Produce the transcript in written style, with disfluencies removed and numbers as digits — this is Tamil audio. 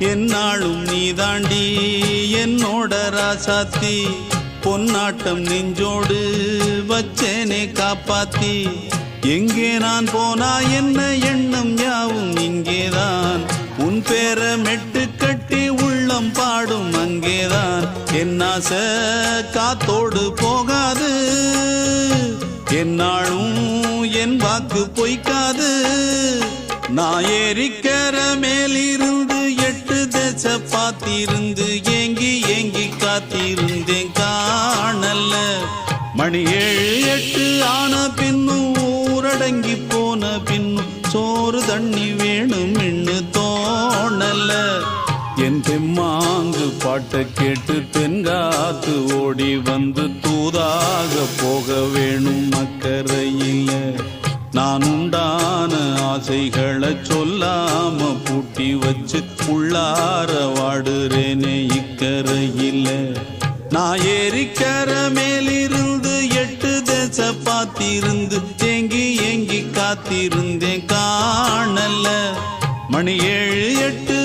என்னாலும் நீதாண்டி என்னோட ராசாத்தி பொன்னாட்டம் நெஞ்சோடு வச்சேனே காப்பாத்தி எங்கே நான் போனா என்ன எண்ணம் யாவும் இங்கேதான் உன் பேர மெட்டு கட்டி உள்ளம் பாடும் அங்கேதான் என்னாச காத்தோடு போகாது என்னாலும் என் வாக்கு பொய்க்காது நான் ஏறிக்கர மேலிருந்து 8 தேச பார்த்திருந்து ஏங்கி ஏங்கி காத்திருந்தேன் காணல்ல மணி 7 8 ஆன பின்னும் ஊரடங்கி போன பின்னும் சோறு தண்ணி வேணும் இன்னு தோணல என் தெம்மாங்கு பாட்டை கேட்டு தென்காத்து ஓடி வந்து தூதாக போக வேணும் அக்கறையில நான் உண்டான ஆசைகளை சொல்லாம பூட்டி வச்சு உள்ளார வாடுறேனே இக்கரையில நான் ஏறிக்கர மேலிருந்து 8 தேச பார்த்திருந்து ஏங்கி ஏங்கி காத்திருந்தேன் காணல மணி 7 8